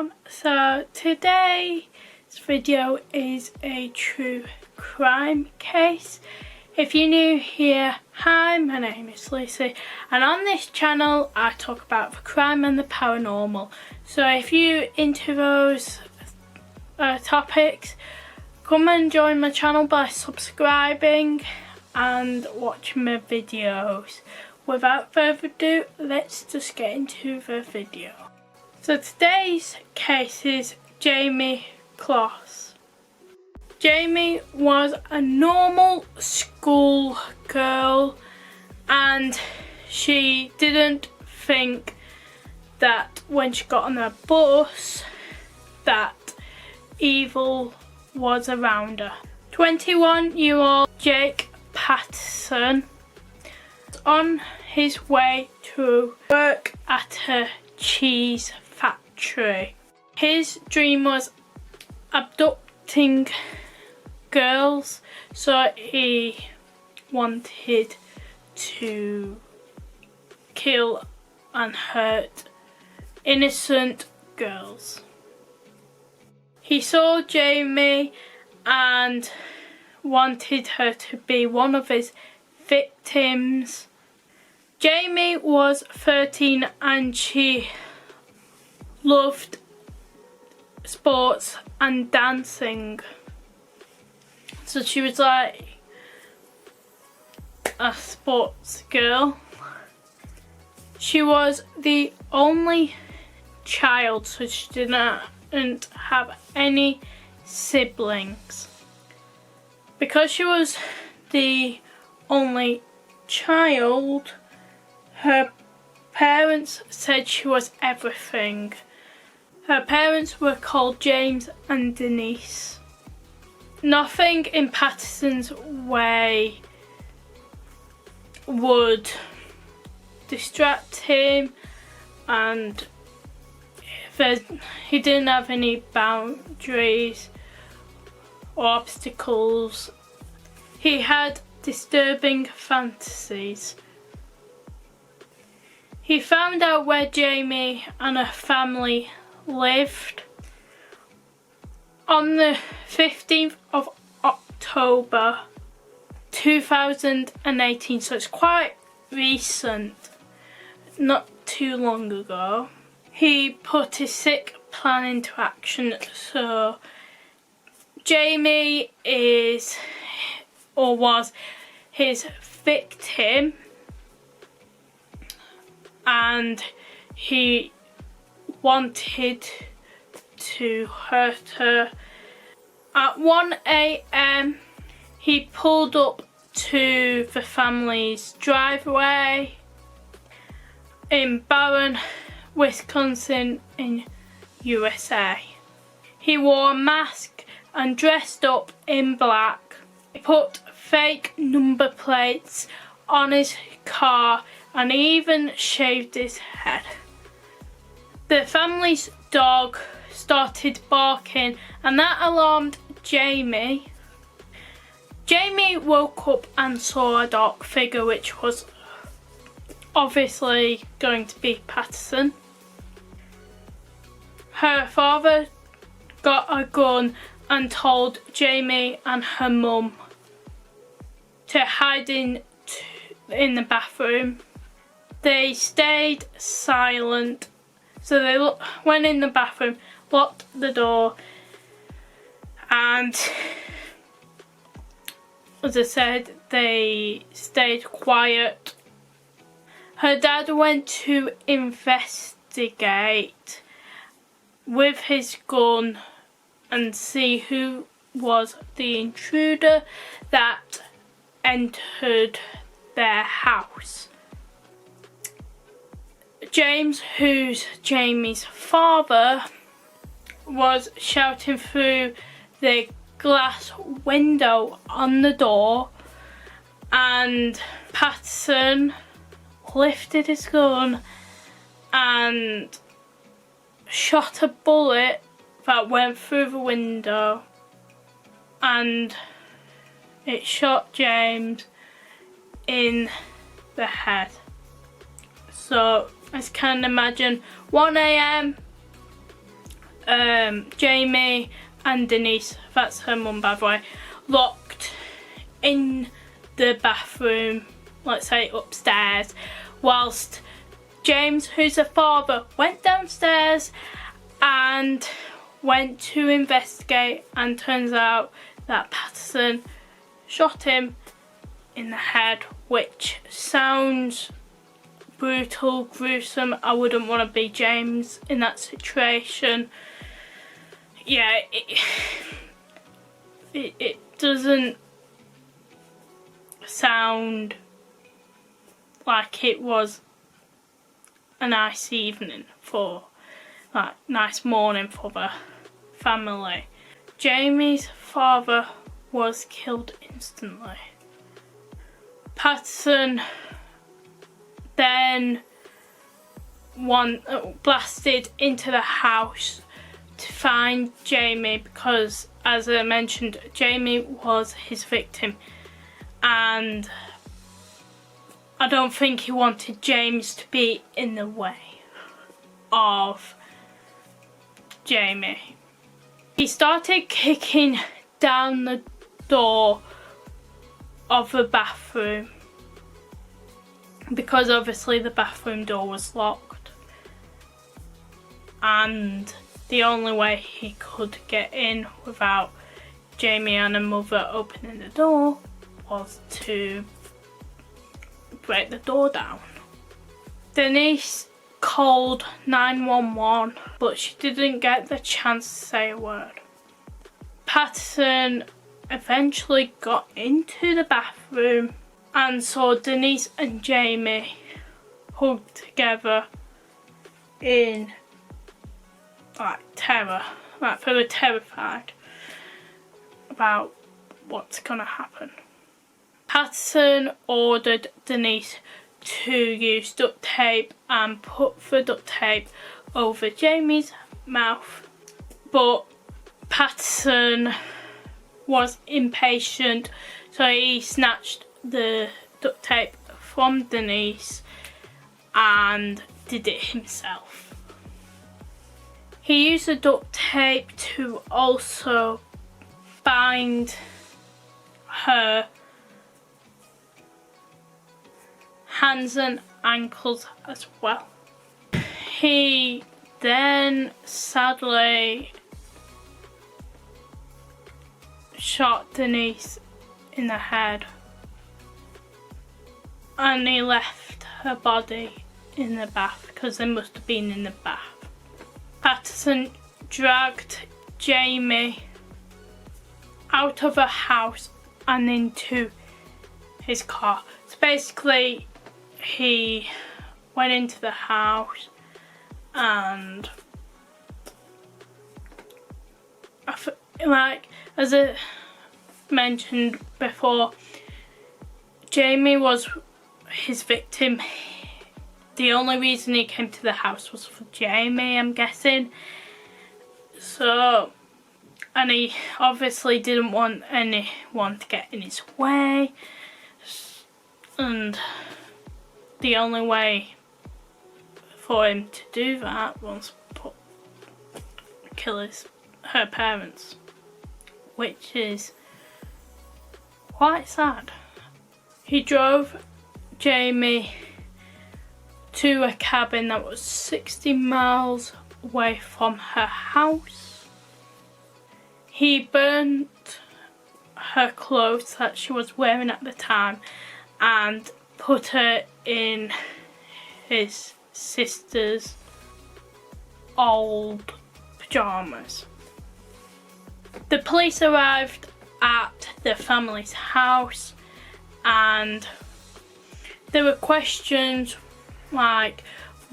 everyone, so today's video is a true crime case. If you're new here, hi, my name is Lucy, and on this channel I talk about the crime and the paranormal. So if you're into those topics, come and join my channel by subscribing and watching my videos. Without further ado, let's just get into the video. So today's case is Jamie Kloss. Jamie was a normal school girl and she didn't think that when she got on the bus that evil was around her. 21-year-old Jake Patterson was on his way to work at a cheese factory. His dream was abducting girls, so he wanted to kill and hurt innocent girls. He saw Jamie and wanted her to be one of his victims. Jamie was 13 and she loved sports and dancing. So she was like a sports girl. She was the only child, so she didn't have any siblings. Because she was the only child, her parents said she was everything. Her parents were called James and Denise. Nothing in Patterson's way would distract him, and he didn't have any boundaries or obstacles. He had disturbing fantasies. He found out where Jamie and her family lived on the 15th of October 2018, so it's quite recent, not too long ago. He put his sick plan into action. So Jamie is or was his victim, and he wanted to hurt her. At 1 AM he pulled up to the family's driveway in Barron, Wisconsin in USA. He wore a mask and dressed up in black. He put fake number plates on his car and he even shaved his head. The family's dog started barking and that alarmed Jamie. Jamie woke up and saw a dark figure, which was obviously going to be Patterson. Her father got a gun and told Jamie and her mum to hide in the bathroom. They stayed silent, so they went in the bathroom, locked the door, and as I said, they stayed quiet. Her dad went to investigate with his gun and see who was the intruder that entered their house. James, who's Jamie's father, was shouting through the glass window on the door, and Patterson lifted his gun and shot a bullet that went through the window, and it shot James in the head. So as you can imagine, 1 AM, Jamie and Denise, that's her mum by the way, locked in the bathroom, let's say upstairs, whilst James, who's the father, went downstairs and went to investigate, and turns out that Patterson shot him in the head, which sounds brutal, gruesome. I wouldn't want to be James in that situation. Yeah, it doesn't sound like it was a nice evening for, like, nice morning for the family. Jamie's father was killed instantly. Patterson then blasted into the house to find Jamie because, as I mentioned, Jamie was his victim, and I don't think he wanted James to be in the way of Jamie. He started kicking down the door of the bathroom because obviously the bathroom door was locked, and the only way he could get in without Jamie and her mother opening the door was to break the door down. Denise called 911, but she didn't get the chance to say a word. Patterson eventually got into the bathroom and saw Denise and Jamie hugged together in, like, terror. Like, they were terrified about what's gonna happen. Patterson ordered Denise to use duct tape and put the duct tape over Jamie's mouth, but Patterson was impatient, so he snatched the duct tape from Denise and did it himself. He used the duct tape to also bind her hands and ankles as well. He then sadly shot Denise in the head, and he left her body in the bath because they must have been in the bath. Patterson dragged Jamie out of her house and into his car. So basically he went into the house, and like, as I mentioned before, Jamie was his victim. The only reason he came to the house was for Jamie, I'm guessing. So, and he obviously didn't want anyone to get in his way, and the only way for him to do that was kill her parents, which is quite sad. He drove Jamie to a cabin that was 60 miles away from her house. He burnt her clothes that she was wearing at the time and put her in his sister's old pyjamas. The police arrived at the family's house, and there were questions like,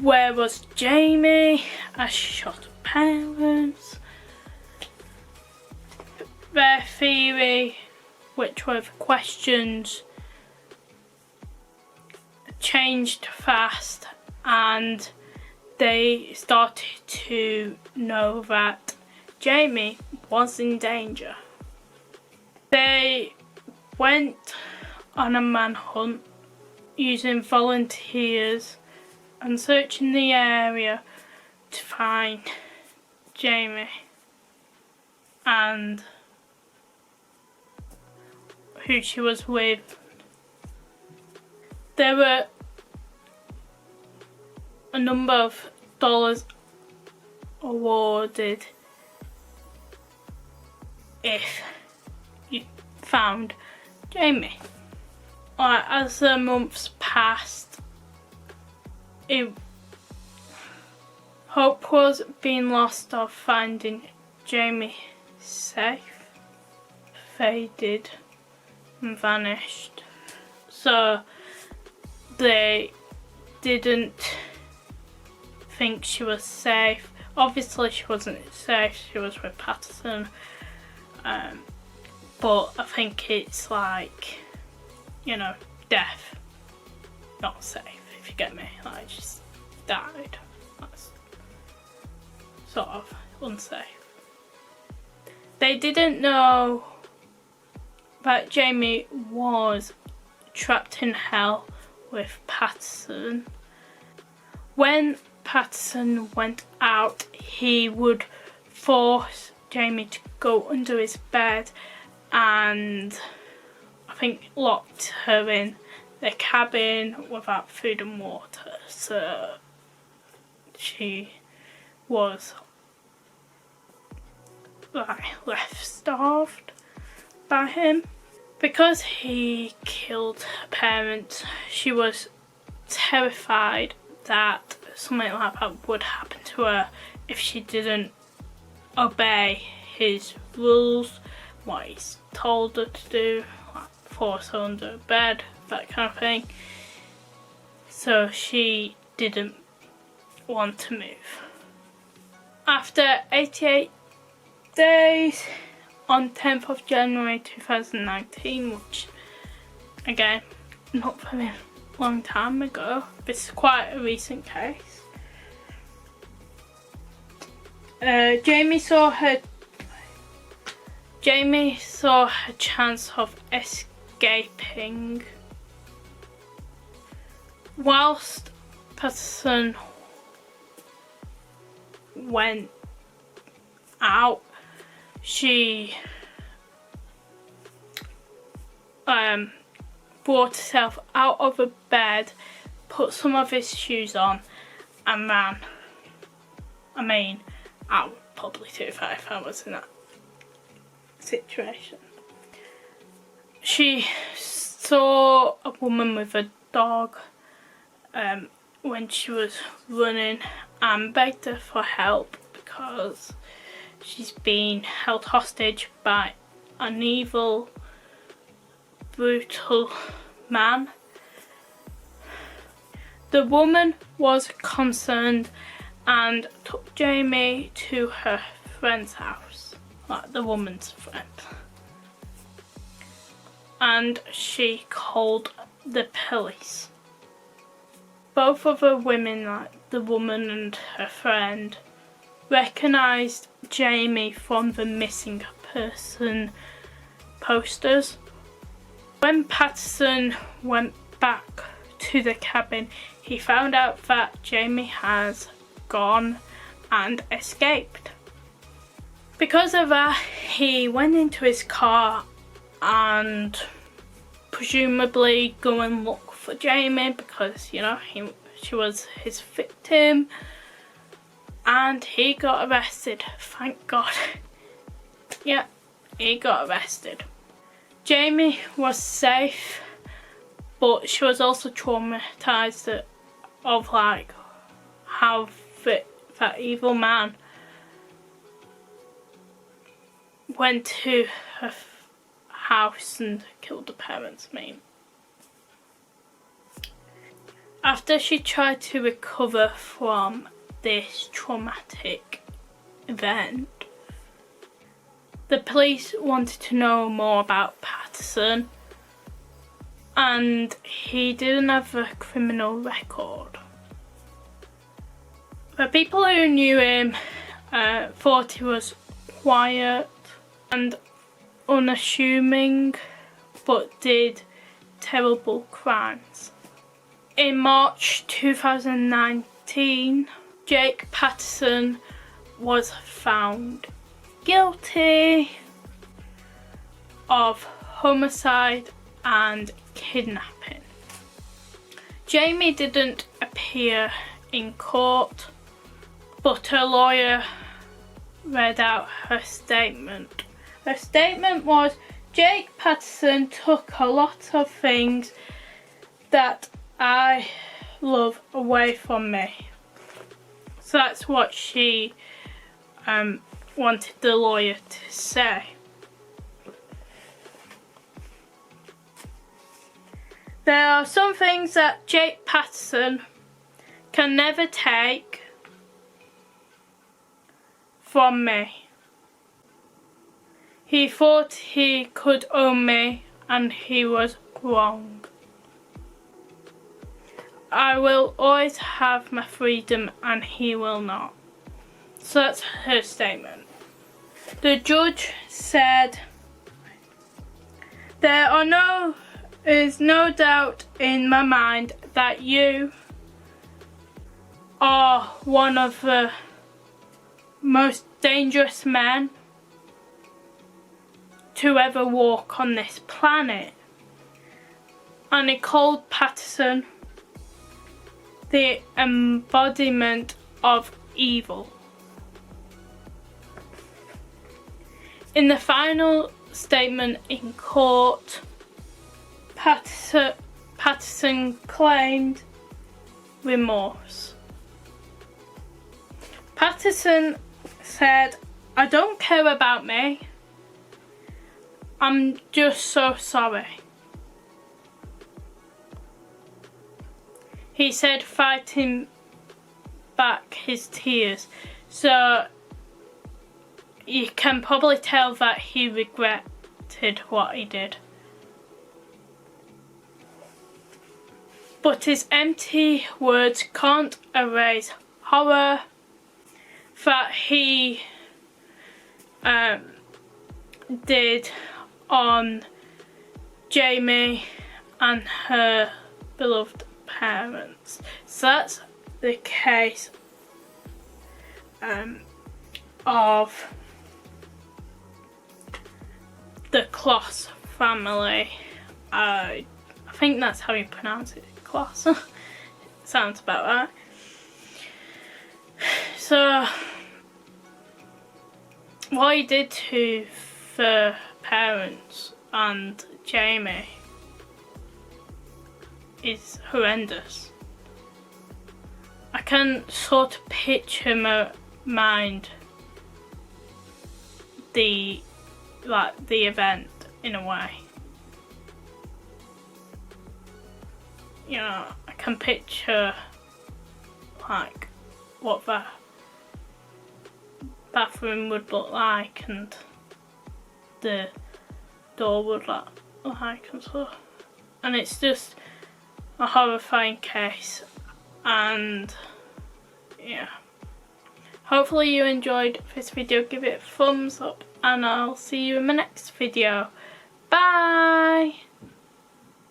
where was Jamie as she shot her parents? Their theory, which were the questions, changed fast, and they started to know that Jamie was in danger. They went on a manhunt using volunteers and searching the area to find Jamie and who she was with. There were a number of dollars awarded if you found Jamie. As the months passed, hope was being lost of finding Jamie safe, faded and vanished. So they didn't think she was safe. Obviously she wasn't safe, she was with Patterson, but I think it's like, you know, death, not safe, if you get me. Like, she's died. That's sort of unsafe. They didn't know that Jamie was trapped in hell with Patterson. When Patterson went out, he would force Jamie to go under his bed and I think locked her in the cabin without food and water, so she was like left starved by him. Because he killed her parents, she was terrified that something like that would happen to her if she didn't obey his rules, what he's told her to do, like force her under a bed, that kind of thing. So she didn't want to move. After 88 days, on 10th of January 2019, which again, not very long time ago, this is quite a recent case. Jamie saw her chance of escaping. Whilst Patterson went out, she brought herself out of the bed, put some of his shoes on and ran. I mean, I would probably do if I was in that situation. She saw a woman with a dog when she was running and begged her for help because she's been held hostage by an evil, brutal man. The woman was concerned and took Jamie to her friend's house, like the woman's friend, and she called the police. Both of the women, like the woman and her friend, recognised Jamie from the missing person posters. When Patterson went back to the cabin, he found out that Jamie has gone and escaped. Because of that, he went into his car and presumably go and look for Jamie because, you know, she was his victim, and he got arrested, thank God. Yeah, he got arrested. Jamie was safe, but she was also traumatised of like how that evil man went to her house and killed the parents. After she tried to recover from this traumatic event, the police wanted to know more about Patterson, and he didn't have a criminal record. The people who knew him thought he was quiet and unassuming, but did terrible crimes. In March 2019, Jake Patterson was found guilty of homicide and kidnapping. Jamie didn't appear in court, but her lawyer read out her statement. Her statement was, Jake Patterson took a lot of things that I love away from me. So that's what she wanted the lawyer to say. There are some things that Jake Patterson can never take from me. He thought he could own me, and he was wrong. I will always have my freedom and he will not. So that's her statement. The judge said, there is no doubt in my mind that you are one of the most dangerous men to ever walk on this planet. And he called Patterson the embodiment of evil. In the final statement in court, Patterson claimed remorse. Patterson said, I don't care about me. I'm just so sorry. He said, fighting back his tears. So you can probably tell that he regretted what he did. But his empty words can't erase horror that he did on Jamie and her beloved parents. So that's the case of the Kloss family. I think that's how you pronounce it, Kloss. Sounds about right. So what he did to the parents and Jamie is horrendous. I can sort of picture my mind the event in a way. You know, I can picture like what the bathroom would look like and the door would look like and so. And it's just a horrifying case, and yeah. Hopefully you enjoyed this video. Give it a thumbs up and I'll see you in my next video. Bye!